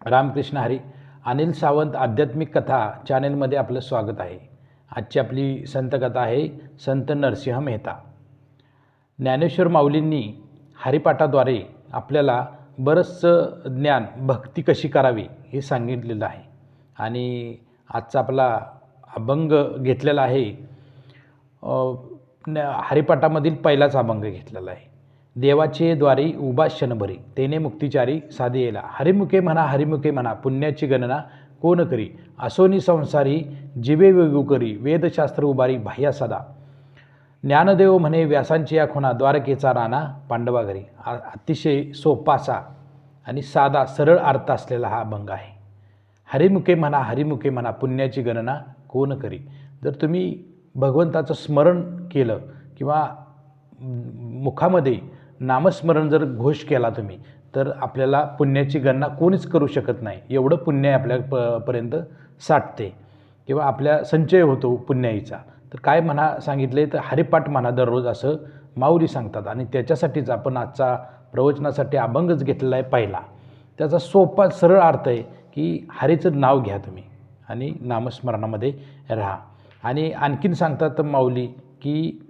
रामकृष्ण हरी. अनिल सावंत आध्यात्मिक कथा चॅनेलमध्ये आपलं स्वागत आहे. आजची आपली संतकथा आहे संत नरसिंह मेहता. ज्ञानेश्वर माऊलींनी हरिपाठाद्वारे आपल्याला बरंचसं ज्ञान, भक्ती कशी करावी हे सांगितलेलं आहे. आणि आजचा आपला अभंग घेतलेला आहे हरिपाठामधील पहिलाच अभंग घेतलेला आहे. देवाचे द्वारी उभा क्षणभरी तेने मुक्तिचारी साधी येला. हरिमुखे म्हणा पुण्याची गणना कोण करी. असोनी संसारी जिवे वेगू करी वेदशास्त्र उभारी बाह्या सदा. ज्ञानदेव म्हणे व्यासांची या खुणा द्वारकेचा राणा पांडवा घरी. अतिशय सोपा असा आणि साधा सरळ अर्थ असलेला हा अभंग आहे. हरिमुखे म्हणा पुण्याची गणना कोण करी. जर तुम्ही भगवंताचं स्मरण केलं किंवा मुखामध्ये नामस्मरण जर घोष केला तुम्ही, तर आपल्याला पुण्याची गणना कोणीच करू शकत नाही. एवढं पुण्य आपल्या पर्यंत साठते किंवा आपल्या संचय होतो पुण्याईचा. तर काय म्हणा सांगितले तर हरिपाठ म्हणा दररोज असं माऊली सांगतात. आणि त्याच्यासाठीच आपण आजचा प्रवचनासाठी अभंगच घेतलेला आहे पहिला. त्याचा सोपा सरळ अर्थ आहे की हरीचं नाव घ्या तुम्ही आणि नामस्मरणामध्ये राहा. आणि आणखीन सांगतात माऊली की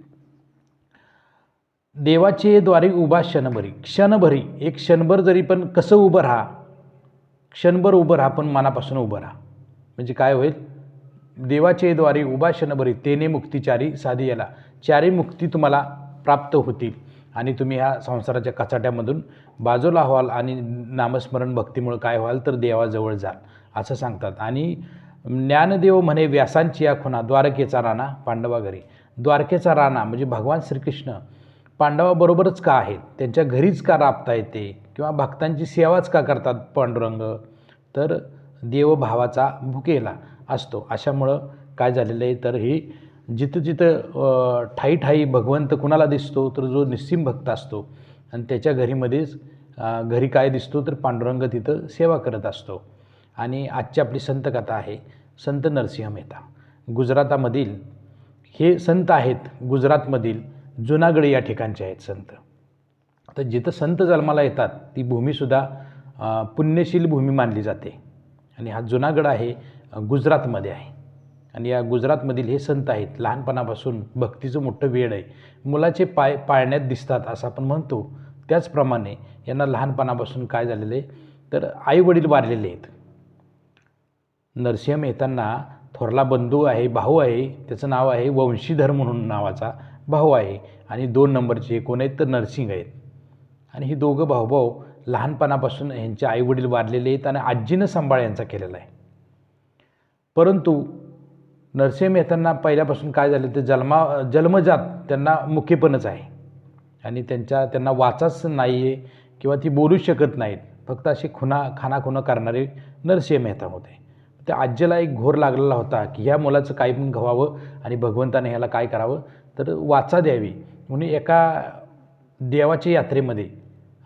देवाचे द्वारी उभा क्षणभरी एक क्षणभर जरी पण कसं उभं राहा, क्षणभर उभं राहा पण मनापासून उभं राहा. म्हणजे काय होईल, देवाचे द्वारी उभा क्षणभरी तेने मुक्तिचारी साधी याला. चारी मुक्ती तुम्हाला प्राप्त होतील आणि तुम्ही ह्या संसाराच्या कचाट्यामधून बाजूला व्हाल आणि नामस्मरण भक्तीमुळे काय व्हाल तर देवाजवळ जाल असं सांगतात. आणि ज्ञानदेव म्हणे व्यासांची या खुणा द्वारकेचा राणा पांडवा घरी. द्वारकेचा राणा म्हणजे भगवान श्रीकृष्ण पांडवाबरोबरच का आहेत, त्यांच्या घरीच का राबता येते किंवा भक्तांची सेवाच का करतात पांडुरंग, तर देवभावाचा भुकेला असतो. अशामुळं काय झालेलं आहे तर ही जिथं ठाई भगवंत कुणाला दिसतो तर जो निस्सिम भक्त असतो आणि त्याच्या घरी काय दिसतो तर पांडुरंग तिथं सेवा करत असतो. आणि आजची आपली संतकथा आहे संत नरसिंह मेहता. गुजरातामधील हे संत आहेत. गुजरातमधील जुनागड या ठिकाणचे आहेत संत. तर जिथं संत जन्माला येतात ती भूमीसुद्धा पुण्यशील भूमी मानली जाते. आणि हा जुनागड आहे गुजरातमध्ये आहे. आणि या गुजरातमधील हे संत आहेत. लहानपणापासून भक्तीचं मोठं वेड आहे. मुलाचे पाय पाळण्यात दिसतात असं आपण म्हणतो. त्याचप्रमाणे यांना लहानपणापासून काय झालेलं आहे तर आईवडील वारलेले आहेत. नरसिंह मेहतांना थोरला बंधू आहे, भाऊ आहे, त्याचं नाव आहे वंशीधर म्हणून नावाचा भाऊ आहे. आणि 2 नंबरचे कोण आहेत तर नरसिंग आहेत. आणि ही दोघं भाऊ लहानपणापासून ह्यांचे आईवडील वारलेले आहेत आणि आजीनं सांभाळ यांचा केलेला आहे. परंतु नरसिंह मेहतांना पहिल्यापासून काय झालं तर जन्मजात त्यांना मुकेपणच आहे. आणि त्यांना वाचाच नाही आहे किंवा ती बोलू शकत नाहीत. फक्त असे खानाखुणा करणारे नरसिंह मेहता होते. त्या आजीला एक घोर लागलेला होता की ह्या मुलाचं काही पण घवावं आणि भगवंताने ह्याला काय करावं तर वाचा द्यावी. म्हणून एका देवाच्या यात्रेमध्ये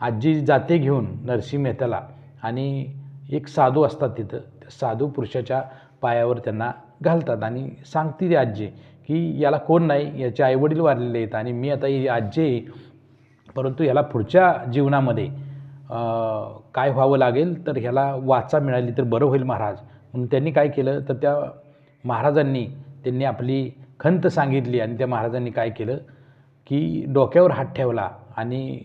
आजी जाते घेऊन नरसिंह मेहताला. आणि एक साधू असतात तिथं, त्या साधू पुरुषाच्या पायावर त्यांना घालतात आणि सांगते ती आजी की याला कोण नाही, याचे आईवडील वारलेले आहेत आणि मी आता ही आजी आहे, परंतु ह्याला पुढच्या जीवनामध्ये काय व्हावं लागेल तर ह्याला वाचा मिळाली तर बरं होईल महाराज. म्हणून त्यांनी काय केलं तर त्या महाराजांनी त्यांनी आपली खंत सांगितली. आणि त्या महाराजांनी काय केलं की डोक्यावर हात ठेवला आणि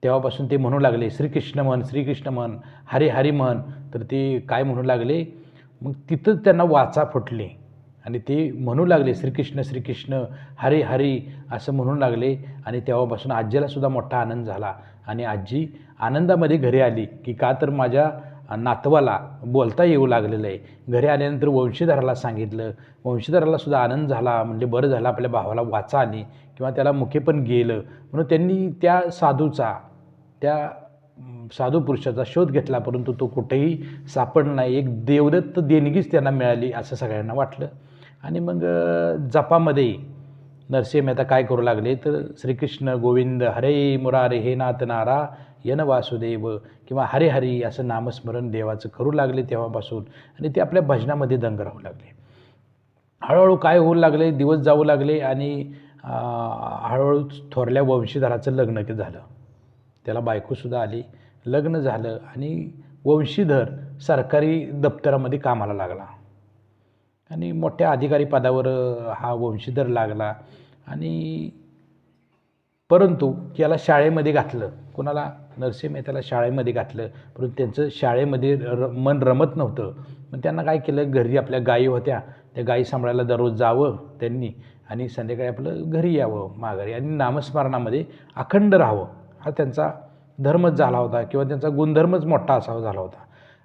तेव्हापासून ते म्हणू लागले श्रीकृष्ण म्हण, हरी हरी म्हण. तर ते काय म्हणू लागले, मग तिथं त्यांना वाचा फुटले आणि ते म्हणू लागले श्रीकृष्ण हरी हरी असं म्हणू लागले. आणि तेव्हापासून आजीलासुद्धा मोठा आनंद झाला. आणि आजी आनंदामध्ये घरी आली की का तर माझ्या नातवाला बोलता येऊ लागलेलं आहे. घरी आल्यानंतर वंशीधराला सांगितलं. वंशीधरालासुद्धा आनंद झाला. म्हणजे बरं झालं आपल्या भावाला वाचा आली किंवा त्याला मुखे पण गेलं. म्हणून त्यांनी त्या साधू पुरुषाचा शोध घेतला, परंतु तो कुठेही सापडला नाही. एक देवदत्त देणगीच त्यांना मिळाली असं सगळ्यांना वाटलं. आणि मग जपामध्ये नरसिंह मेहता काय करू लागले तर श्रीकृष्ण गोविंद हरे मुरारे हे नाथ नारायण वासुदेव किंवा हरे हरी असं नामस्मरण देवाचं करू लागले तेव्हापासून. आणि ते आपल्या भजनामध्ये दंग राहू लागले. हळूहळू काय होऊ लागले, दिवस जाऊ लागले आणि हळूहळू थोरल्या वंशीधराचं लग्न झालं. त्याला बायकोसुद्धा आली, लग्न झालं आणि वंशीधर सरकारी दप्तरामध्ये कामाला लागला आणि मोठ्या अधिकारी पदावर हा वंशीधर लागला. आणि परंतु याला शाळेमध्ये घातलं, कोणाला, नरसिंह मेहताला शाळेमध्ये घातलं, परंतु त्यांचं शाळेमध्ये मन रमत नव्हतं. मग त्यांना काय केलं, घरी आपल्या गायी होत्या, त्या गायी सांभाळायला दररोज जावं त्यांनी आणि संध्याकाळी आपलं घरी यावं माघारी आणि नामस्मरणामध्ये अखंड राहावं, हा त्यांचा धर्मच झाला होता किंवा त्यांचा गुणधर्मच मोठा असा झाला होता.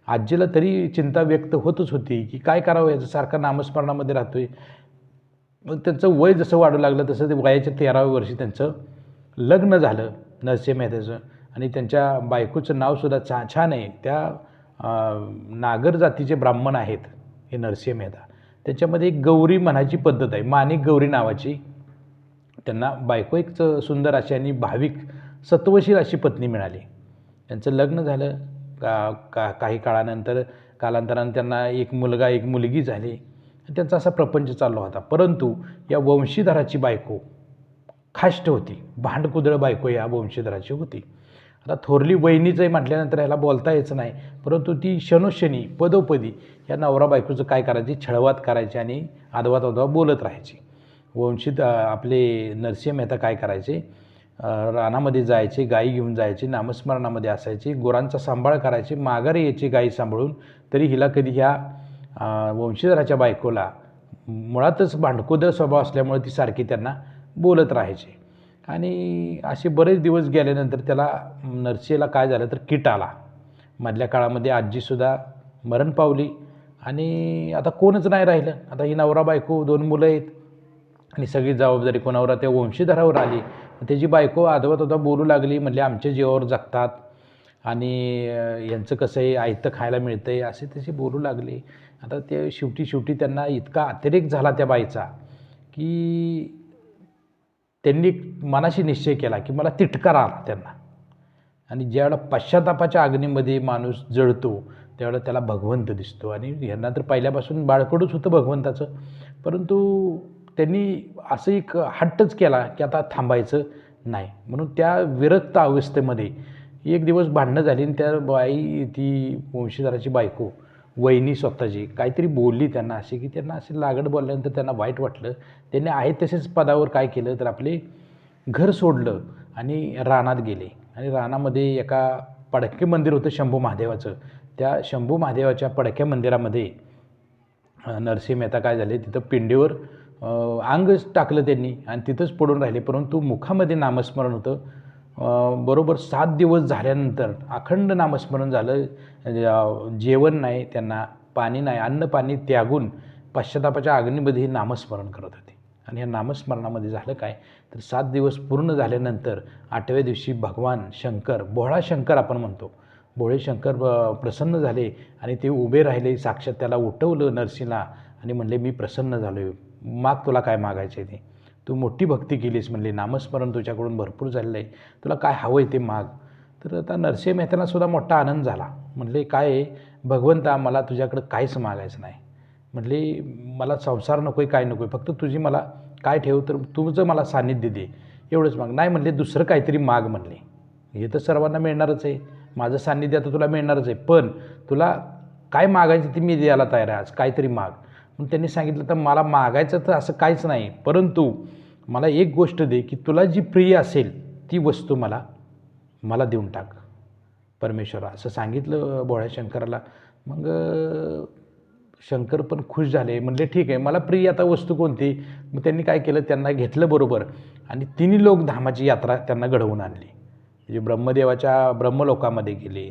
आजीला तरी चिंता व्यक्त होतच होती की काय करावं, याचं सारखं नामस्मरणामध्ये राहतोय. मग त्यांचं वय जसं वाढू लागलं तसं ते वयाच्या 13व्या वर्षी त्यांचं लग्न झालं नरसिंह मेहताचं. आणि त्यांच्या बायकोचं नावसुद्धा छान आहे. त्या नागर जातीचे ब्राह्मण आहेत हे नरसिंह मेहता. त्याच्यामध्ये एक गौरी म्हणायची पद्धत आहे, माणिक गौरी नावाची. त्यांना बायको एक सुंदर अशी आणि भाविक सत्वशील अशी पत्नी मिळाली. त्यांचं लग्न झालं. काही कालांतरानं त्यांना एक मुलगा एक मुलगी झाली. त्यांचा असा प्रपंच चालला होता. परंतु या वंशीधराची बायको खाष्ट होती, भांडकुदळ बायको या वंशीधराची होती. आता थोरली वहिनीच आहे म्हटल्यानंतर ह्याला बोलता यायचं नाही, परंतु ती क्षणोक्षणी पदोपदी या नवरा बायकोचं काय करायची, छळवात करायची आणि आदवा बोलत राहायची. आपले नरसिंह मेहता काय करायचे, रानामध्ये जायचे, गायी घेऊन जायचे, नामस्मरणामध्ये असायचे, गुरांचा सांभाळ करायचे, माघारी यायचे गायी सांभाळून. तरी हिला कधी ह्या वंशीधराच्या बायकोला मुळातच भांडकुदळ स्वभाव असल्यामुळे ती सारखी त्यांना बोलत राहायची. आणि असे बरेच दिवस गेल्यानंतर त्याला नरसिंहला काय झालं तर कीट आला. मधल्या काळामध्ये आजीसुद्धा मरण पावली आणि आता कोणच नाही राहिलं. आता ही नवरा बायको 2 मुलं आहेत आणि सगळी जबाबदारी कोणावर, त्या वंशीधरावर आली. त्याची बायको आदवत बोलू लागली, म्हणले आमच्या जीवावर जगतात आणि यांचं कसं आहे, आयतं खायला मिळतं आहे, असे तसे बोलू लागले. आता ते शेवटी त्यांना इतका अतिरेक झाला त्या बाईचा की त्यांनी मनाशी निश्चय केला की मला तिटकारा आला त्यांना. आणि ज्यावेळेला पश्चातापाच्या अग्नीमध्ये माणूस जळतो त्यावेळेला त्याला भगवंत दिसतो. आणि ह्यांना तर पहिल्यापासून बाळकडूच होतं भगवंताचं, परंतु त्यांनी असं एक हट्टच केला की आता थांबायचं नाही. म्हणून त्या विरक्त अवस्थेमध्ये एक दिवस भांडणं झाली आणि त्या बाई, ती वंशीधराची बायको वहिनी स्वतःची काहीतरी बोलली त्यांना असे की त्यांना असे लागड बोलल्यानंतर त्यांना वाईट वाटलं. त्यांनी आहे तसेच पदावर काय केलं तर आपले घर सोडलं आणि रानात गेले. आणि रानामध्ये एका पडके मंदिर होतं शंभू महादेवाचं. त्या शंभू महादेवाच्या पडक्या मंदिरामध्ये नरसिंह मेहता काय झाले, तिथं पिंडीवर अंग टाकलं त्यांनी आणि तिथंच पडून राहिले. परंतु मुखामध्ये नामस्मरण होतं. बरोबर 7 दिवस झाल्यानंतर अखंड नामस्मरण झालं. जेवण नाही त्यांना, पाणी नाही, अन्न पाणी त्यागून पश्चातापाच्या अग्नीमध्ये हे नामस्मरण करत होते. आणि या नामस्मरणामध्ये झालं काय तर 7 दिवस पूर्ण झाल्यानंतर 8व्या दिवशी भगवान शंकर, भोळा शंकर आपण म्हणतो, भोळे शंकर प्रसन्न झाले आणि ते उभे राहिले. साक्षात त्याला उठवलं नरसिंहला आणि म्हणले मी प्रसन्न झालो आहे, माग तुला काय मागायचं आहे ते, तू मोठी भक्ती केलीस, म्हणले नामस्मरण तुझ्याकडून भरपूर झालेलं आहे, तुला काय हवं आहे ते माग. तर आता नरसिंह मेहतांना सुद्धा मोठा आनंद झाला. म्हणले काय आहे भगवंता, मला तुझ्याकडं काहीच मागायचं नाही. म्हणले मला संसार नको आहे, काय नको आहे, फक्त तुझी मला काय ठेव तर तुझं मला सान्निध्य दे, एवढंच माग. नाही म्हणले दुसरं काहीतरी माग. म्हणले हे तर सर्वांना मिळणारच आहे, माझं सान्निध्य आता तुला मिळणारच आहे, पण तुला काय मागायचं ते मी द्यायला तयार आहे, आज काहीतरी माग. म्हणून त्यांनी सांगितलं तर मला मागायचं तर असं काहीच नाही, परंतु मला एक गोष्ट दे की तुला जी प्रिय असेल ती वस्तू मला देऊन टाक परमेश्वरा, असं सांगितलं भोळ्या शंकराला. मग शंकर पण खुश झाले. म्हणले ठीक आहे, मला प्रिय आता वस्तू कोणती. मग त्यांनी काय केलं, त्यांना घेतलं बरोबर आणि 3 लोक धामाची यात्रा त्यांना घडवून आणली. म्हणजे ब्रह्मदेवाच्या ब्रह्मलोकामध्ये गेले,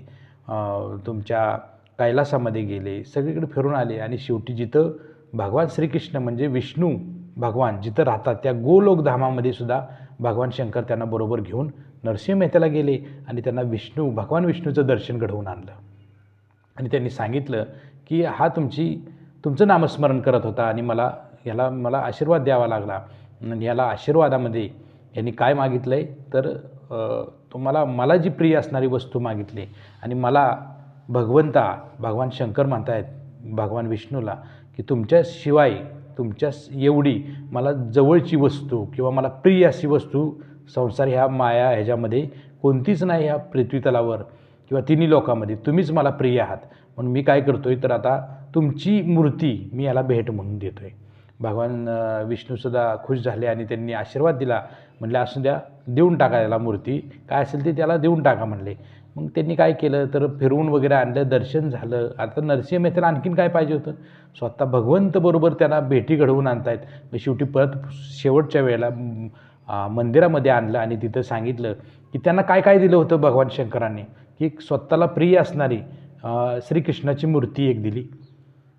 तुमच्या कैलासामध्ये गेले, सगळीकडे फिरून आले आणि शेवटी जिथं भगवान श्रीकृष्ण म्हणजे विष्णू भगवान जिथं राहतात त्या गोलोकधामामध्ये सुद्धा भगवान शंकर त्यांना बरोबर घेऊन नरसिंह मेहताला गेले आणि त्यांना भगवान विष्णूचं दर्शन घडवून आणलं. आणि त्यांनी सांगितलं की हा तुमचं नामस्मरण करत होता आणि मला आशीर्वाद द्यावा लागला. आणि याला आशीर्वादामध्ये यांनी काय मागितलं आहे तर मला जी प्रिय असणारी वस्तू मागितली. आणि मला भगवान शंकर म्हणतायत भगवान विष्णूला की तुमच्याशिवाय तुमच्या एवढी मला जवळची वस्तू किंवा मला प्रिय अशी वस्तू संसार ह्या माया ह्याच्यामध्ये कोणतीच नाही ह्या पृथ्वीतलावर. किंवा तिन्ही लोकांमध्ये तुम्हीच मला प्रिय आहात, म्हणून मी काय करतो आहे तर आता तुमची मूर्ती मी याला भेट म्हणून देतो आहे. भगवान विष्णूसुद्धा खुश झाले आणि त्यांनी आशीर्वाद दिला. म्हणले असू द्या, देऊन टाका याला मूर्ती, काय असेल ते त्याला देऊन टाका म्हणले. मग त्यांनी काय केलं तर फिरवून वगैरे आणलं, दर्शन झालं. आता नरसिंह मेहतेला आणखीन काय पाहिजे होतं, स्वतः भगवंत बरोबर त्यांना भेटी घडवून आणतायत. मग शेवटी परत शेवटच्या वेळेला मंदिरामध्ये आणलं आणि तिथं सांगितलं की त्यांना काय काय दिलं होतं भगवान शंकरांनी, की स्वतःला प्रिय असणारी श्रीकृष्णाची मूर्ती एक दिली,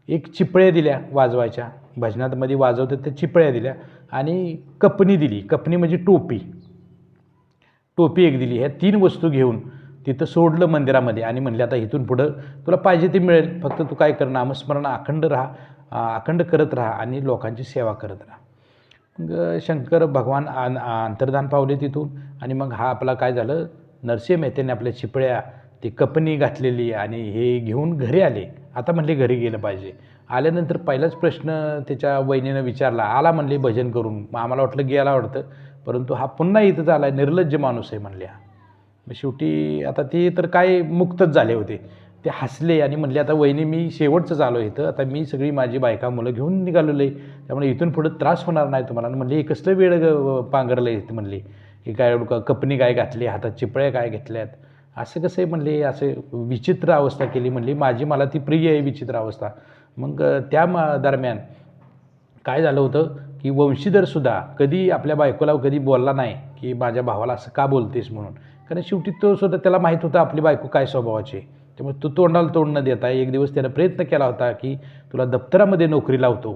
एक चिपळ्या दिल्या वाजवायच्या, भजनामध्ये वाजवतात त्या चिपळ्या दिल्या, आणि कपनी दिली. कपनी म्हणजे टोपी, टोपी एक दिली. ह्या 3 वस्तू घेऊन तिथं सोडलं मंदिरामध्ये आणि म्हणले आता इथून पुढं तुला पाहिजे ते मिळेल, फक्त तू काय कर, नामस्मरण अखंड करत राहा आणि लोकांची सेवा करत राहा. मग शंकर भगवान अंतर्धान पावले तिथून. आणि मग हा आपला काय झालं, नरसिंह मेहतेने आपल्या चिपळ्या, ती कपनी घातलेली आणि हे घेऊन घरी आले. आता म्हणले घरी गेलं पाहिजे. आल्यानंतर पहिलाच प्रश्न त्याच्या वहिनीनं विचारला, आला म्हणले भजन करून. मग आम्हाला वाटलं गेला वाटतं, परंतु हा पुन्हा इथंच आला, निर्लज्ज माणूस आहे म्हणले हा. मग शेवटी आता ते तर काय मुक्तच झाले होते. ते हसले आणि म्हणले आता वहिनी मी शेवटचंच आलो इथं, आता मी सगळी माझी बायका मुलं घेऊन निघालेलो आहे, त्यामुळे इथून पुढं त्रास होणार नाही तुम्हाला. म्हणले हे कसलं वेळ पांघरलं आहे म्हणले, हे काय कपनी काय घातली, हातात चिपळ्या काय घेतल्यात, असं कसं आहे म्हणले, असं विचित्र अवस्था केली म्हणली माझी, मला ती प्रिय आहे विचित्र अवस्था. मग त्या दरम्यान काय झालं होतं की वंशीधरसुद्धा कधी आपल्या बायकोला कधी बोलला नाही की माझ्या भावाला असं का बोलतेस म्हणून, कारण शेवटी तो सुद्धा त्याला माहीत होता आपली बायको काय स्वभावाची. त्यामुळे तो तोंडाला तोंड न देता एक दिवस त्यानं प्रयत्न केला होता की तुला दप्तरामध्ये नोकरी लावतो,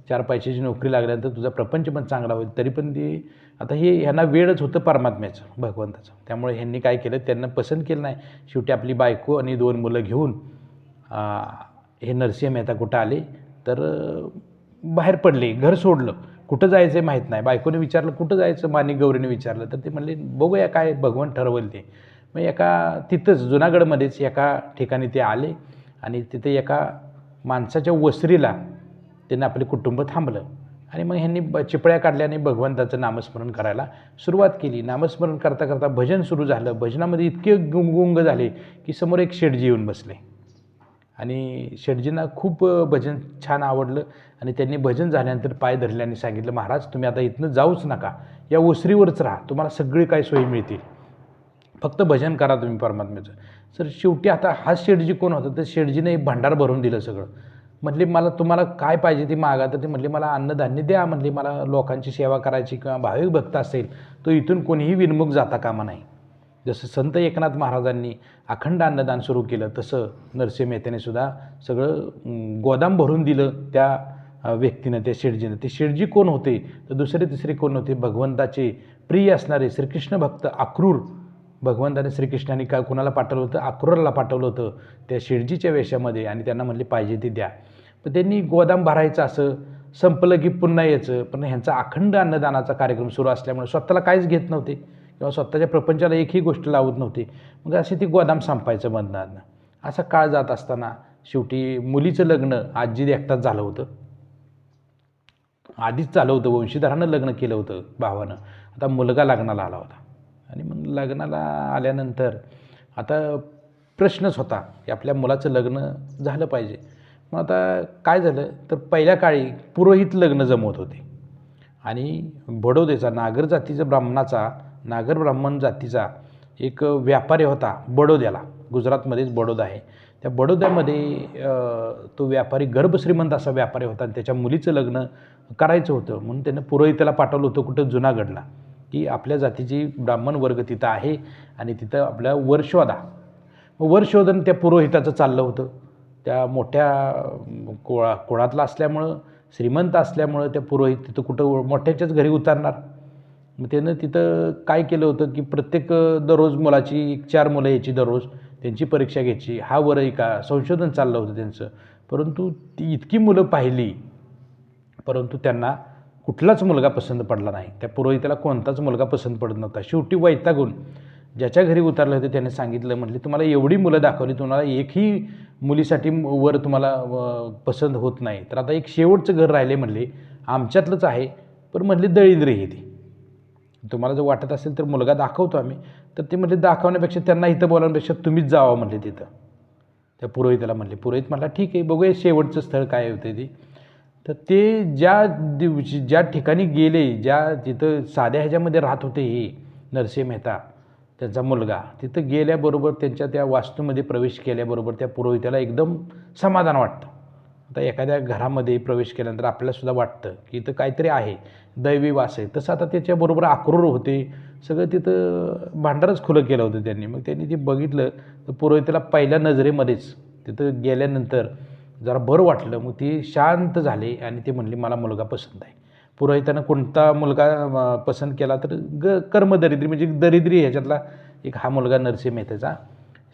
4 पैशाची नोकरी लागल्यानंतर तुझा प्रपंच पण चांगला होईल. तरी पण ती आता हे ह्यांना वेळच होतं परमात्म्याचं, भगवंताचं. त्यामुळे ह्यांनी काय केलं, त्यांना पसंत केलं नाही. शेवटी आपली बायको आणि 2 मुलं घेऊन हे नरसिंह मेहता कुठं आले तर बाहेर पडले, घर सोडलं. कुठं जायचं आहे माहीत नाही. बायकोने विचारलं कुठं जायचं, माणिक गौरीने विचारलं तर ते म्हणले बघूया काय भगवान ठरवलं ते. मग एका तिथंच जुनागडमध्येच एका ठिकाणी ते आले आणि तिथे एका माणसाच्या वसरीला त्यांनी आपले कुटुंब थांबलं. आणि मग ह्यांनी चिपळ्या काढल्या आणि भगवंताचं नामस्मरण करायला सुरुवात केली. नामस्मरण करता करता भजन सुरू झालं. भजनामध्ये इतके गुंग झाले की समोर एक शेठजी येऊन बसले आणि शेठजींना खूप भजन छान आवडलं आणि त्यांनी भजन झाल्यानंतर पाय धरले आणि सांगितलं, महाराज तुम्ही आता इथनं जाऊच नका, या ओसरीवरच राहा, तुम्हाला सगळी काही सोयी मिळतील, फक्त भजन करा तुम्ही परमात्म्याचं. सर शेवटी आता हा शेठजी कोण होता, तर शेठजीने एक भांडार भरून दिलं सगळं. म्हटले मला तुम्हाला काय पाहिजे ती मागा, तर ते म्हटले मला अन्नधान्य द्या. म्हटले मला लोकांची सेवा करायची, किंवा भाविक भक्त असेल तो इथून कोणीही विनमुख जाता कामा नाही. जसं संत एकनाथ महाराजांनी अखंड अन्नदान सुरू केलं, तसं नरसिंह मेहतेने सुद्धा सगळं गोदाम भरून दिलं त्या व्यक्तीनं, त्या शेठजीनं. ते शेठजी कोण होते, तर दुसरे तिसरे कोण होते, भगवंताचे प्रिय असणारे श्रीकृष्ण भक्त अक्रूर. भगवंताने श्रीकृष्णाने काय कुणाला पाठवलं होतं, अक्रूरला पाठवलं होतं त्या शेठजीच्या वेशामध्ये, आणि त्यांना म्हणले पाहिजे ते द्या. पण त्यांनी गोदाम भरायचं, असं संपलं की पुन्हा यायचं. पण ह्यांचा अखंड अन्नदानाचा कार्यक्रम सुरू असल्यामुळे स्वतःला काहीच घेत नव्हते किंवा स्वतःच्या प्रपंचाला एकही गोष्ट लावत नव्हते. मग असे ते गोदाम संपायचं मधनं. असा काळ जात असताना शेवटी मुलीचं लग्न आजी एकटाच झालं होतं, आधीच झालं होतं, वंशीधरानं लग्न केलं होतं भावानं. आता मुलगा लग्नाला आला होता आणि मग लग्नाला आल्यानंतर आता प्रश्नच होता की आपल्या मुलाचं लग्न झालं पाहिजे. मग आता काय झालं तर पहिल्या काळी पुरोहित लग्न जमवत होते आणि बडोदेचा नागर जातीचा नागर ब्राह्मण जातीचा एक व्यापारी होता बडोद्याला, गुजरातमध्येच बडोदा आहे. त्या बडोद्यामध्ये तो व्यापारी गर्भश्रीमंत असा व्यापारी होता आणि त्याच्या मुलीचं लग्न करायचं होतं. म्हणून त्यानं पुरोहिताला पाठवलं होतं कुठं, जुनागडला, की आपल्या जातीची ब्राह्मण वर्ग तिथं आहे आणि तिथं आपल्या वर शोधा. मग वर शोधन त्या पुरोहिताचं चाललं होतं. त्या मोठ्या कुळातला असल्यामुळं, श्रीमंत असल्यामुळं त्या पुरोहित तिथं कुठं मोठ्याच्याच घरी उतरणार. मग त्यानं तिथं काय केलं होतं की प्रत्येक दररोज मुलाची 4 मुलं यायची, दररोज त्यांची परीक्षा घ्यायची. हा वरही का संशोधन चाललं होतं त्यांचं. परंतु ती इतकी मुलं पाहिली, परंतु त्यांना कुठलाच मुलगा पसंत पडला नाही. त्या पुरोहिताला कोणताच मुलगा पसंत पडत नव्हता. शेवटी वैतागून ज्याच्या घरी उतरले होते त्याने सांगितलं, म्हटले तुम्हाला एवढी मुलं दाखवली, तुम्हाला एकही मुलीसाठी वर तुम्हाला पसंत होत नाही, तर आता एक शेवटचं घर राहिले म्हणले, आमच्यातलंच आहे, पण म्हणले दळिंद्र हे ते. तुम्हाला जर वाटत असेल तर मुलगा दाखवतो आम्ही. तर ते म्हणले दाखवण्यापेक्षा त्यांना इथं बोलावण्यापेक्षा तुम्हीच जावा म्हणले तिथं. त्या पुरोहिताला म्हणले. पुरोहित म्हटला ठीक आहे बघूया शेवटचं स्थळ काय होतं ते. तर ते ज्या दिवशी ज्या ठिकाणी गेले, ज्या तिथं साध्या ह्याच्यामध्ये राहत होते हे नरसिंह मेहता त्यांचा मुलगा, तिथं गेल्याबरोबर त्यांच्या त्या वास्तूमध्ये प्रवेश केल्याबरोबर त्या पुरोहिताला एकदम समाधान वाटतं. आता एखाद्या घरामध्ये प्रवेश केल्यानंतर आपल्यालासुद्धा वाटतं की इथं काहीतरी आहे, दैवी वास आहे. तसं आता त्याच्याबरोबर अक्रूर होते. सगळं तिथं भांडारच खुलं केलं होतं त्यांनी. मग त्यांनी ते बघितलं तर पुरोहिताला पहिल्या नजरेमध्येच तिथं गेल्यानंतर जरा बरं वाटलं. मग ते शांत झाले आणि ते म्हणले मला मुलगा पसंत आहे. पुरोहितानं कोणता मुलगा पसंत केला तर कर्मदरिद्री म्हणजे दरिद्री ह्याच्यातला एक हा मुलगा नरसिंह मेहतेचा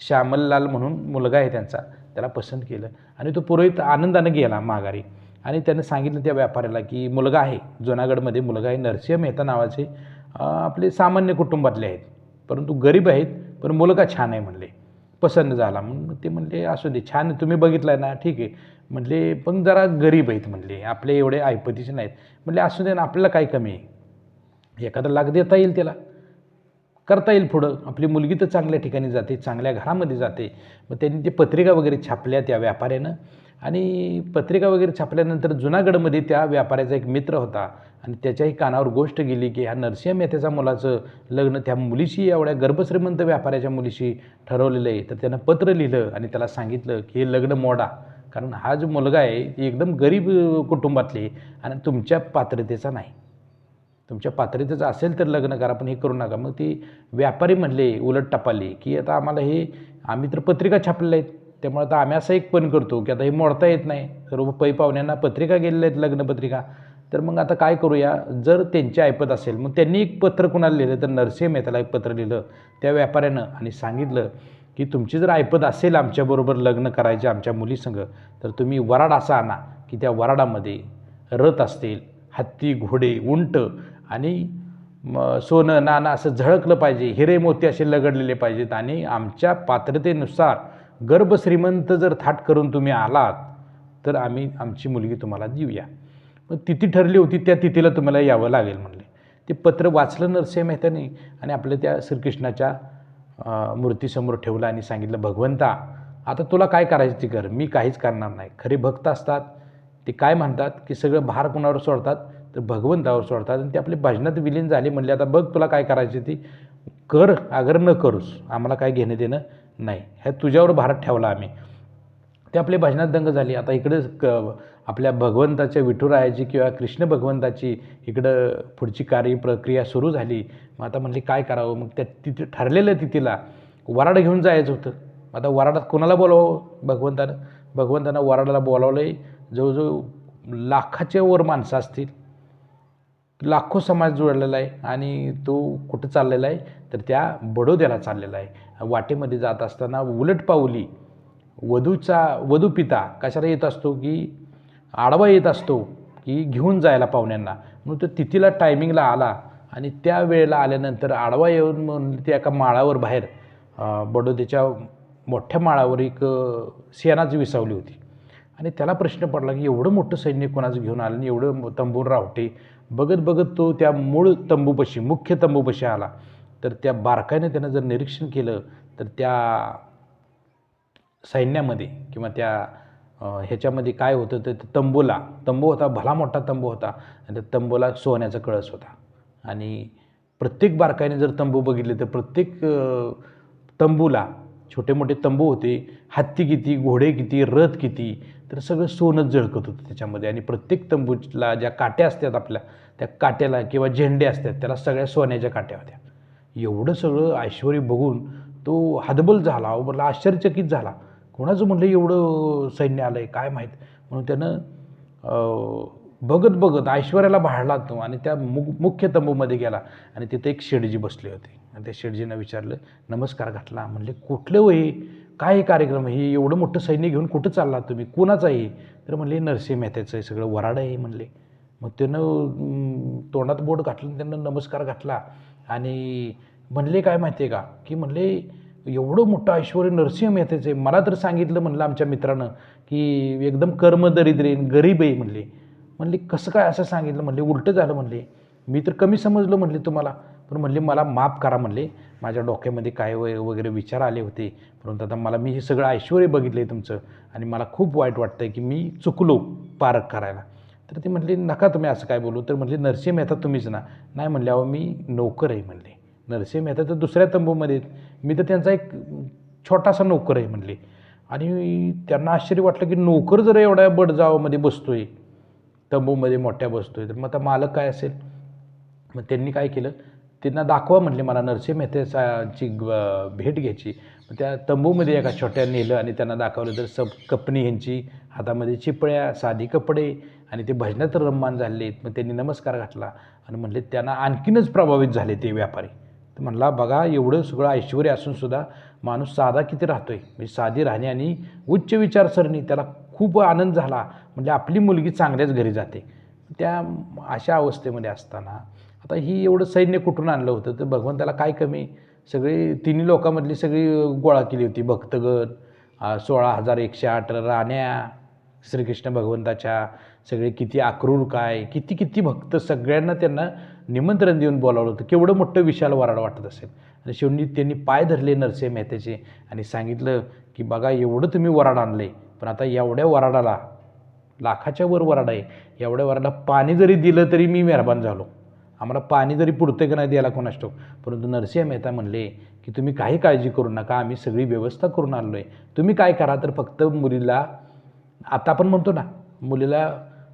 श्यामललाल म्हणून मुलगा आहे त्यांचा, त्याला पसंत केलं आणि तो पुरोहित आनंदानं गेला माघारी आणि त्यानं सांगितलं त्या व्यापाऱ्याला की मुलगा आहे, जुनागडमध्ये मुलगा आहे नरसिंह मेहता नावाचे, आपले सामान्य कुटुंबातले आहेत, परंतु गरीब आहेत, पण मुलगा छान आहे म्हणले, पसंत झाला. मग ते म्हणले असू दे, छान तुम्ही बघितलं आहे ना, ठीक आहे म्हणले, पण जरा गरीब आहेत म्हणले, आपले एवढे ऐपतीचे नाहीत म्हणले. असू दे ना, आपल्याला काय कमी आहे, एखादा लाख देता येईल त्याला, करता येईल पुढं, आपली मुलगी तर चांगल्या ठिकाणी जाते, चांगल्या घरामध्ये जाते. मग त्यांनी ते पत्रिका वगैरे छापल्या त्या व्यापाऱ्यानं आणि पत्रिका वगैरे छापल्यानंतर जुनागडमध्ये त्या व्यापाऱ्याचा एक मित्र होता आणि त्याच्याही कानावर गोष्ट गेली की ह्या नरसिंह मेहतेच्या मुलाचं लग्न त्या मुलीशी, एवढ्या गर्भश्रीमंत व्यापाऱ्याच्या मुलीशी ठरवलेलं आहे. तर त्यानं पत्र लिहिलं आणि त्याला सांगितलं की हे लग्न मोडा, कारण हा जो मुलगा आहे ती एकदम गरीब कुटुंबातली आणि तुमच्या पात्रतेचा नाही, तुमच्या पात्रतेचं असेल तर लग्न करा, पण हे करू नका. मग ते व्यापारी म्हणले उलट टपाले की आता आम्हाला हे, आम्ही तर पत्रिका छापलेल्या आहेत, त्यामुळे आता आम्ही असं एक पण करतो की आता हे मोडता येत नाही, सर्व पै पाहुण्यांना पत्रिका गेलेल्या आहेत लग्नपत्रिका, तर मग आता काय करूया, जर त्यांची ऐपत असेल. मग त्यांनी एक पत्र कुणाला लिहिलं तर नरसिंह मेहताला एक पत्र लिहिलं त्या व्यापाऱ्यानं आणि सांगितलं की तुमची जर ऐपत असेल आमच्याबरोबर लग्न करायचे आमच्या मुलीसंग, तर तुम्ही वराड असा आणा की त्या वराडामध्ये रथ असतील, हत्ती, घोडे, उंट आणि सोनं नाणं असं झळकलं पाहिजे, हिरे मोती असे लगडलेले पाहिजेत आणि आमच्या पात्रतेनुसार गर्भश्रीमंत जर थाट करून तुम्ही आलात तर आम्ही आमची मुलगी तुम्हाला देऊया. मग तिथी ठरली होती, त्या तिथीला तुम्हाला यावं लागेल म्हणले. ते पत्र वाचलं नरसिंह मेहताने आणि आपल्या त्या श्रीकृष्णाच्या मूर्तीसमोर ठेवलं आणि सांगितलं, भगवंता आता तुला काय करायचं ते कर, मी काहीच करणार नाही. खरे भक्त असतात ते काय म्हणतात की सगळं भार कुणावर सोडतात तर भगवंतावर सोडतात आणि ते आपले भजनात विलीन झाले. म्हणले आता बघ तुला काय करायचे ती कर, अगर न करूस, आम्हाला काय घेणं देणं नाही, ह्या तुझ्यावर भार ठेवला आम्ही. ते आपले भजनात दंग झाली. आता इकडं आपल्या भगवंताच्या विठुरायाची किंवा कृष्ण भगवंताची इकडं पुढची कार्यप्रक्रिया सुरू झाली. मग आता म्हणले काय करावं, मग त्या तिथे ठरलेलं तिथीला वराड घेऊन जायचं होतं. आता वराडात कोणाला बोलावं, भगवंतानं वराडाला बोलावलं आहे. जवळजवळ लाखाच्या वर माणसं असतील, लाखो समाज जोडलेला आहे आणि तो कुठं चाललेला आहे तर त्या बडोद्याला चाललेला आहे. वाटेमध्ये जात असताना उलट पावली वधू पिता कशाला येत असतो की आडवा येत असतो की घेऊन जायला पाहुण्यांना, म्हणून तो तिथीला टायमिंगला आला आणि त्या वेळेला आल्यानंतर आडवा येऊन म्हणून ते एका माळावर बाहेर बडोद्याच्या मोठ्या माळावर एक सेनाच विसावली होती आणि त्याला प्रश्न पडला की एवढं मोठं सैन्य कोणाचं घेऊन आलं आणि एवढं तंबून रावटे. बघत बघत तो त्या मूळ तंबूपाशी, मुख्य तंबूपाशी आला. तर त्या बारकाईनं त्यानं जर निरीक्षण केलं तर त्या सैन्यामध्ये किंवा त्या ह्याच्यामध्ये काय होतं तर तंबू होता, भला मोठा तंबू होता आणि त्या तंबूला सोन्याचा कळस होता. आणि प्रत्येक बारकाईने जर तंबू बघितले तर प्रत्येक तंबूला छोटे मोठे तंबू होते, हत्ती किती, घोडे किती, रथ किती, तर सगळं सोनंच झळकत होतं त्याच्यामध्ये. आणि प्रत्येक तंबूला ज्या काट्या असतात आपल्या, त्या काट्याला किंवा झेंडे असतात त्याला सगळ्या सोन्याच्या काट्या होत्या. एवढं सगळं ऐश्वर्य बघून तो हतबल झाला, म्हटलं आश्चर्यचकित झाला. कोणाचं म्हणलं एवढं सैन्य आलं आहे काय माहीत, म्हणून त्यानं बघत बघत ऐश्वर्याला भाळला तो आणि त्या मुख्य तंबूमध्ये गेला आणि तिथे एक शेठजी बसले होते आणि त्या शेठजीनं विचारलं, नमस्कार घातला. म्हणले कुठलं वय, काय हे कार्यक्रम, हे एवढं मोठं सैन्य घेऊन कुठं चालला तुम्ही, कोणाचं आहे? तर म्हणले नरसिंह मेहताचं आहे, सगळं वराड आहे म्हणले. मग त्यानं तोंडात बोट घातलं, त्यानं नमस्कार घातला आणि म्हणले काय माहिती आहे का, की म्हणले एवढं मोठं ऐश्वर्य नरसिंह मेहताचं आहे, मला तर सांगितलं म्हणलं आमच्या मित्रानं की एकदम कर्मदरिद्री गरीब आहे म्हणले. म्हणले कसं काय असं सांगितलं, म्हणले उलटं झालं म्हणले, मी तर कमी समजलं म्हणले तुम्हाला. पण म्हणले मला माफ करा म्हणले, माझ्या डोक्यामध्ये काय वगैरे विचार आले होते, परंतु आता मला मी हे सगळं ऐश्वर्य बघितलं आहे तुमचं आणि मला खूप वाईट वाटतं आहे की मी चुकलो पारख करायला. तर ते म्हणले नका तुम्ही असं काय बोलू. तर म्हणले नरसिंह मेहता तुम्हीच ना. नाही म्हणले अहो मी नोकर आहे म्हणले. नरसिंह मेहता तर दुसऱ्या तंबूमध्ये आहेत, मी तर त्यांचा एक छोटासा नोकर आहे म्हणले. आणि त्यांना आश्चर्य वाटलं की नोकर जर एवढ्या बडजावामध्ये बसतोय, तंबूमध्ये मोठ्या बसतोय, तर मग आता मालक काय असेल. मग त्यांनी काय केलं, त्यांना दाखवा म्हटले मला नरसिंह मेहताची भेट घ्यायची. मग त्या तंबूमध्ये एका छोट्या नेलं आणि त्यांना दाखवलं तर सब कपनी ह्यांची, हातामध्ये चिपळ्या, साधी कपडे आणि ते भजनात रममान झालेत. मग त्यांनी नमस्कार घातला आणि म्हणले त्यांना आणखीनच प्रभावित झाले ते व्यापारी. तर म्हणला बघा एवढं सगळं ऐश्वर्य असूनसुद्धा माणूस साधा किती राहतोय, म्हणजे साधी राहणे आणि उच्च विचारसरणी, त्याला खूप आनंद झाला. म्हणजे आपली मुलगी चांगल्याच घरी जाते. त्या अशा अवस्थेमध्ये असताना आता ही एवढं सैन्य कुठून आणलं होतं, तर भगवंताला काय कमी, सगळी तिन्ही लोकांमधली सगळी गोळा केली होती भक्तगण, 16,108 राण्या श्रीकृष्ण भगवंताच्या, सगळे किती अक्रूर काय, किती किती भक्त, सगळ्यांना त्यांना निमंत्रण देऊन बोलावलं होतं. केवढं मोठं विशाल वराड वाटत असेल. आणि शेवटी त्यांनी पाय धरले नरसिंह मेहतेचे आणि सांगितलं की बघा एवढं तुम्ही वराड आणले, पण आता एवढ्या वराडाला, लाखाच्या वर वराड आहे, एवढ्या वराडाला पाणी जरी दिलं तरी मी मेहरबान झालो. आम्हाला पाणी जरी पुरतं की नाही द्यायला कोणास ठाऊक. परंतु नरसिंह मेहता म्हणले की तुम्ही काही काळजी करू नका, आम्ही सगळी व्यवस्था करून आलो आहे. तुम्ही काय करा तर फक्त मुलीला, आता आपण म्हणतो ना मुलीला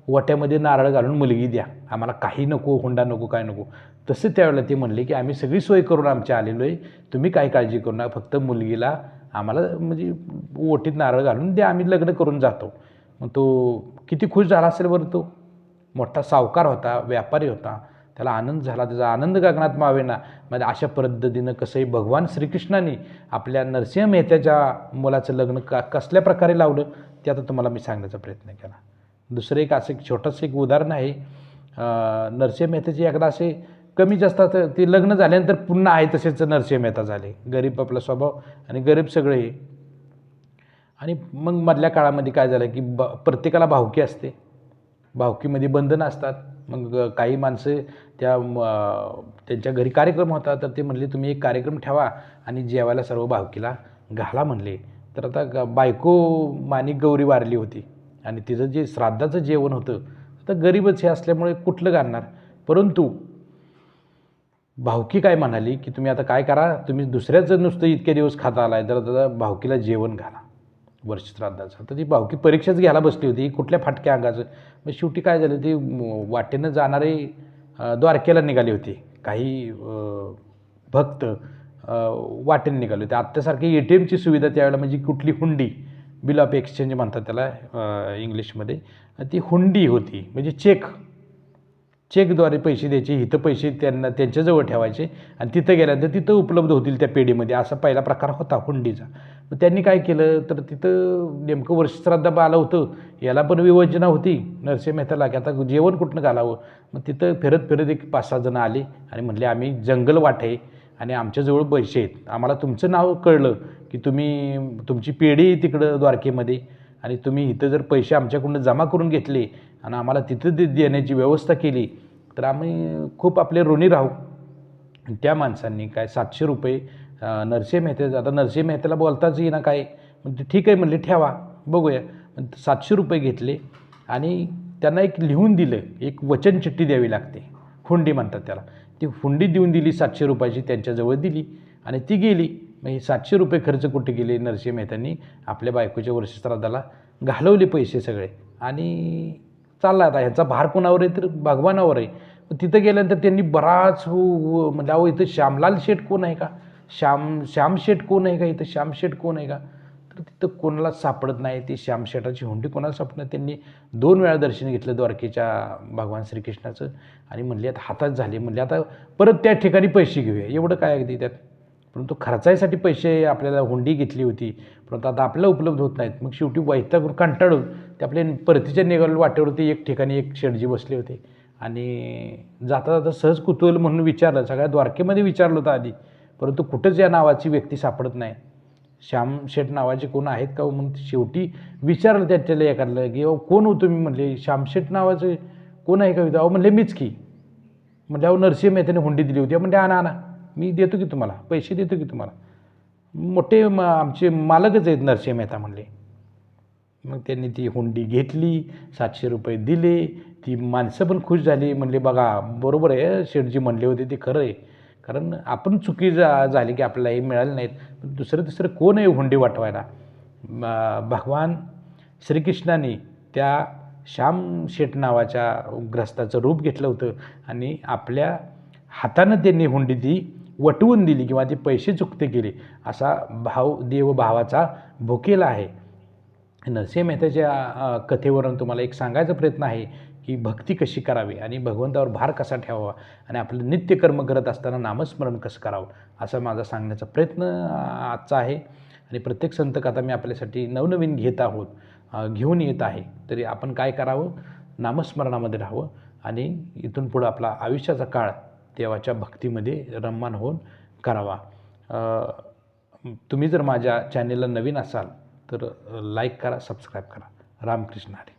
वट्यामध्ये नारळ घालून मुलगी द्या, आम्हाला काही नको, हुंडा नको, काय नको. तसं त्यावेळेला ते म्हणले की आम्ही सगळी सोय करून आमच्या आलेलो आहे, तुम्ही काय काळजी करू नका, फक्त मुलगीला आम्हाला म्हणजे ओटीत नारळ घालून द्या, आम्ही लग्न करून जातो. मग तो किती खुश झाला असेल बरं. तो मोठा सावकार होता, व्यापारी होता, त्याला आनंद झाला, त्याचा आनंद गगनात मावेना. म्हणजे अशा पद्धतीनं कसंही भगवान श्रीकृष्णाने आपल्या नरसिंह मेहत्याच्या मुलाचं लग्न कसल्या प्रकारे लावलं ते आता तुम्हाला मी सांगण्याचा प्रयत्न केला. दुसरं एक असं एक छोटंसं एक उदाहरण आहे. नरसिंह मेहताचे एकदा असे कमी जास्त ते लग्न झाल्यानंतर पुन्हा आहे तसेच नरसिंह मेहता झाले. गरीब आपला स्वभाव आणि गरीब सगळे. आणि मग मधल्या काळामध्ये काय झालं की प्रत्येकाला भावकी असते, भावकीमध्ये बंधनं असतात. मग काही माणसं त्यांच्या घरी कार्यक्रम होता, तर ते म्हणले तुम्ही एक कार्यक्रम ठेवा आणि जेवायला सर्व भावकीला घाला म्हणले. तर आता बायको माणिक गौरी वारली होती आणि तिचं जे श्राद्धाचं जेवण होतं, आता गरीबच हे असल्यामुळे कुठलं घालणार. परंतु भावकी काय म्हणाली की तुम्ही आता काय करा, तुम्ही दुसऱ्याचं नुसतं इतके दिवस खाता आलाय, तर आता भावकीला जेवण घाला वर्ष श्राद्धाचं. तर ती भावकी परीक्षाच घ्यायला बसली होती, कुठल्या फाटक्या अंगाचं. मग शेवटी काय झालं, ती वाटेनं जाणारे द्वारकेला निघाले होते काही भक्त, वाटेने निघाले होते. आत्तासारखी ATMची सुविधा त्यावेळेला, म्हणजे कुठली हुंडी, बिल ऑफ एक्सचेंज म्हणतात त्याला इंग्लिशमध्ये, ती हुंडी होती, म्हणजे चेकद्वारे पैसे द्यायचे, इथं पैसे त्यांना त्यांच्याजवळ ठेवायचे आणि तिथं गेल्यानंतर तिथं उपलब्ध होतील त्या पेढीमध्ये, असा पहिला प्रकार होता हुंडीचा. मग त्यांनी काय केलं, तर तिथं नेमकं वर्षश्राद्ध आलं होतं, याला पण विवंचना होती नरसिंह मेहताला की आता जेवण कुठनं घालावं. मग तिथं फिरत फिरत एक 5-6 जण आले आणि म्हणले आम्ही जंगल वाट आहे आणि आमच्याजवळ पैसे आहेत, आम्हाला तुमचं नाव कळलं की तुम्ही तुमची पेढी तिकडं द्वारकेमध्ये आणि तुम्ही इथं जर पैसे आमच्याकडून जमा करून घेतले आणि आम्हाला तिथं देण्याची व्यवस्था केली तर आम्ही खूप आपले ऋणी राहू. त्या माणसांनी काय 700 रुपये नरसिंह मेहते, आता नरसिंह मेहतेला बोलताच येईना काय, म्हणजे ठीक आहे म्हणले ठेवा बघूया. 700 रुपये घेतले आणि त्यांना एक लिहून दिलं, एक वचन चिठ्ठी द्यावी लागते, हुंडी म्हणतात त्याला. ती हुंडी देऊन दिली 700 रुपयाची, त्यांच्याजवळ दिली आणि ती गेली. मग हे 700 रुपये खर्च कुठे गेले, नरसिंह मेहतांनी आपल्या बायकोच्या वर्षश्राद्धाला घालवले पैसे सगळे आणि चालला. आता ह्याचा भार कोणावर आहे, तर भगवानावर आहे. तिथं गेल्यानंतर त्यांनी बराच म्हणजे अहो इथं श्यामलाल शेठ कोण आहे का, श्याम शेठ कोण आहे का, इथं श्याम शेठ कोण आहे का, तर तिथं कोणालाच सापडत नाही. ती श्याम शेठाची हुंडी कोणाला सापडत. त्यांनी 2 वेळा दर्शन घेतलं द्वारकेच्या भगवान श्रीकृष्णाचं आणि म्हणले आता हातात झाले, म्हणले आता परत त्या ठिकाणी पैसे घेऊया, एवढं काय अगदी त्यात. परंतु खर्चायसाठी पैसे आपल्याला हुंडी घेतली होती, परंतु आता आपल्याला उपलब्ध होत नाहीत. मग शेवटी वैतागून कंटाळून ते आपल्या परतीच्या निघाल वाटेवरती एक ठिकाणी एक शेठजी बसले होते आणि जाता जाता सहज कुतूहल म्हणून विचारलं, सगळ्या द्वारकेमध्ये विचारलं होतं आधी, परंतु कुठंच या नावाची व्यक्ती सापडत नाही, श्याम शेठ नावाचे कोण आहेत का म्हणून शेवटी विचारलं त्याच्याला एखादं की कोण हो तुम्ही, म्हणले श्याम शेठ नावाचे कोण आहे का, अहो म्हणले मीच की. म्हटलं अहो नरसिंह मेहताने हुंडी दिली होती. म्हणजे आणा आणा, मी देतो की तुम्हाला, पैसे देतो की तुम्हाला. मोठे आमचे मालकच आहेत नरसिंह मेहता म्हणले. मग त्यांनी ती हुंडी घेतली, 700 रुपये दिले. ती माणसं पण खुश झाली. म्हणले बघा बरोबर आहे, शेठजी म्हणले होते ते खरं आहे. कारण आपण चुकी झाली की आपल्याला हे मिळाले नाहीत. पण दुसरं कोण आहे हुंडी वाटवायला. भगवान श्रीकृष्णाने त्या श्याम शेठ नावाच्या ग्रस्ताचं रूप घेतलं होतं आणि आपल्या हातानं त्यांनी हुंडी ती वटवून दिली किंवा ते पैसे चुकते केले, असा भाव देवभावाचा भुकेला आहे. नरसिंह मेहताच्या कथेवरून तुम्हाला एक सांगायचा प्रयत्न आहे की भक्ती कशी करावी आणि भगवंतावर भार कसा ठेवावा आणि आपलं नित्यकर्म करत असताना नामस्मरण कसं करावं, असा माझा सांगण्याचा प्रयत्न आजचा आहे. आणि प्रत्येक संतकथा मी आपल्यासाठी नवनवीन घेऊन येत आहे. तरी आपण काय करावं, नामस्मरणामध्ये राहावं आणि इथून पुढं आपला आयुष्याचा काळ देवाच्या भक्तीमध्ये रममाण होऊन करावा. तुम्ही जर माझ्या चॅनेलला नवीन असाल तर लाईक करा, सबस्क्राईब करा. रामकृष्ण हरी.